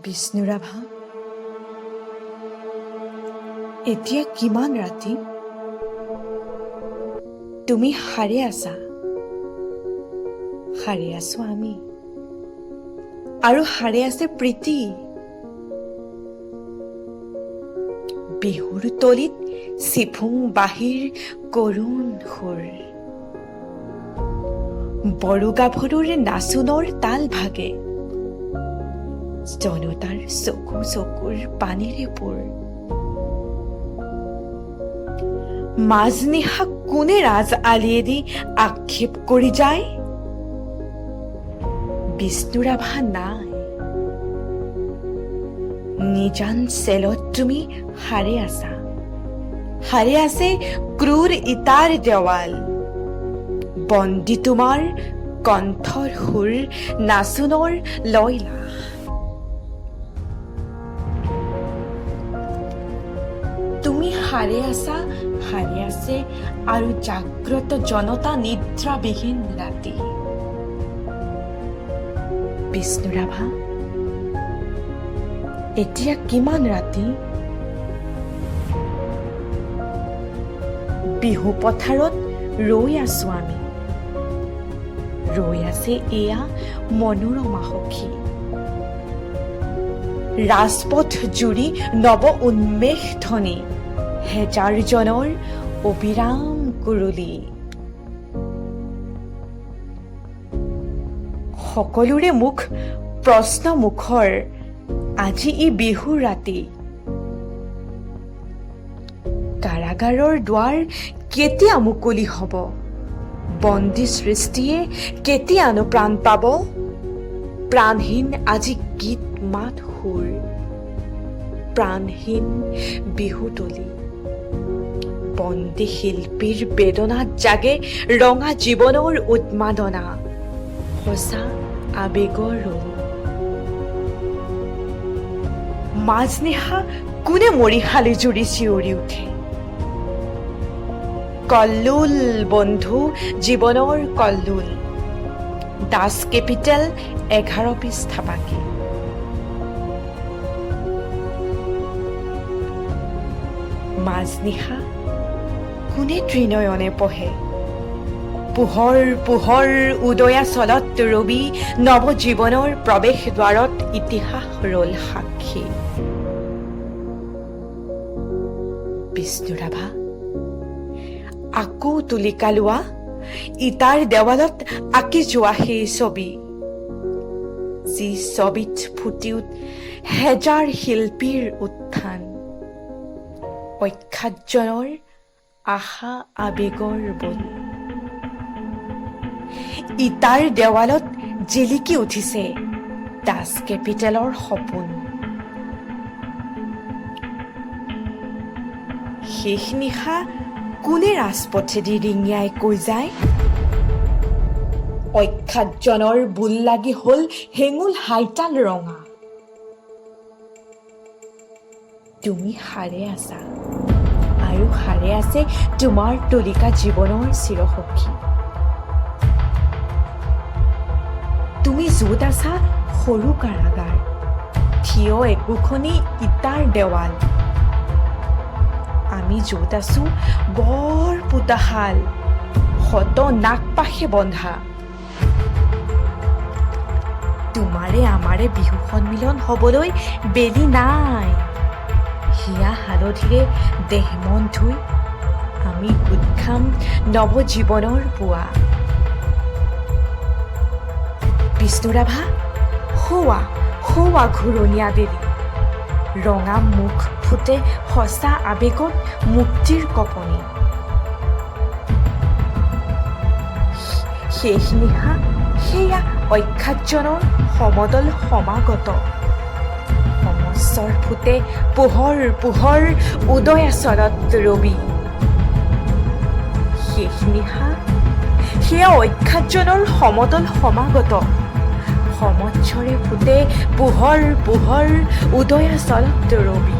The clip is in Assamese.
বিষ্ণুৰাভা, এতিয়া কিমান ৰাতি? তুমি সাৰে আছা, সাৰে আছো আমি, আৰু সাৰে আছে প্ৰীতি। বিহুৰ তলিত চিফুং বাঁহীৰ কৰুণ সুৰ, বড়ো গাভৰুৰ নাচোনৰ তাল ভাগে, জনতাৰ চকু চকুৰ পানীৰে পোৰ। মাজনিশা কোনে ৰাজ আলিয়েদি আক্ষেপ কৰি যায়? বিষ্ণুৰাভা নাই, নিজান চেলত তুমি সাৰে আছা, সাৰে আছে ক্ৰূৰ ইটাৰ দেৱাল। বন্দী তোমাৰ কণ্ঠৰ সুৰ, নাচোনৰ লয়লা। তুমি সাৰে আছা, সাৰে আছে আৰু জাগ্ৰত জনতা নিদ্ৰাবিহীন ৰাতি। বিষ্ণুৰাভা, এতিয়া কিমান ৰাতি? বিহু পথাৰত ৰৈ আছো আমি, ৰৈ আছে এয়া মনোৰমা সখী। ৰাজপথ জুৰি নৱ উন্মেষ ধ্বনি, হেজাৰজনৰ অবিৰাম কুৰুলি। সকলোৰে মুখ প্ৰশ্ন মুখৰ, আজি ই বিহু ৰাতি। কাৰাগাৰৰ দুৱাৰ কেতিয়া মুকলি হ'ব? বন্দী সৃষ্টিয়ে কেতিয়ানো প্ৰাণ পাব? প্ৰাণহীন আজি গীত মাত সুৰ, প্ৰাণহীন বিহুতলী। বন্দী শিল্পীৰ বেদনাত জাগে ৰঙা জীৱনৰ উন্মাদনা, সঁচা আবেগৰ ৰূপ। মাজনিশা কোনে মৰিশালি জুৰি চিঞৰি উঠে? কল্লোল বন্ধু জীৱনৰ কল্লোল, দাস কেপিটেল 11 পৃষ্ঠা বাকী। মাজনিশা কোনে ত্ৰিনয়নে পঢ়ে? পোহৰ পোহৰ উদয়াচলত ৰবি, নৱজীৱনৰ প্ৰৱেশ দ্বাৰত ইতিহাস ৰল সাক্ষী। বিষ্ণুৰাভা, আকৌ তুলিকা লোৱা, ইটাৰ দেৱালত আঁকি যোৱা সেই ছবি, যি ছবিত ফুটি উঠ হেজাৰ শিল্পীৰ উত্থান, অখ্যাতজনৰ আশা আবেগৰ বন। ইটাৰ দেৱালত জিলিকি উঠিছে দাস কেপিটেলৰ সপোন। শেষ নিশা কোনে ৰাজপথেদি ৰিঙিয়াই কৈ যায়? অখ্যাতজনৰ বুল লাগি হল হেঙুল হাইতাল ৰঙা। তুমি সাৰে আছা, আৰু সাৰে আছে তোমাৰ তুলিকা জীৱনৰ চিৰসখী। তুমি য'ত আছা সৰু কাৰাগাৰ, থিয় একোখনি ইটাৰ দেৱাল। আমি য'ত আছো বৰ পোতাশাল, শত নাগপাশে বন্ধা। তোমাৰে আমাৰে বিহু সন্মিলন হবলৈ বেলি নাই। হিয়া হালধিৰে দেহ মন ধুই আমি গোট খাম নৱজীৱনৰ পুৱা। বিষ্ণুৰাভা, হোৱা হোৱা ঘূৰণীয়া বেলি, ৰঙা মুখ ফুটে সঁচা আবেগত মুক্তিৰ কঁপনি। শেষ নিশা সেয়া অখ্যাতজনৰ সমদল সমাগত, সমস্বৰ ফুটে পোহৰ পোহৰ উদয়াচলত ৰবি। শেষ নিশা সেয়া অখ্যাতজনৰ সমদল সমাগত, সমৎসৰে ফুটে পোহৰ পোহৰ উদয়াচলত ৰবি।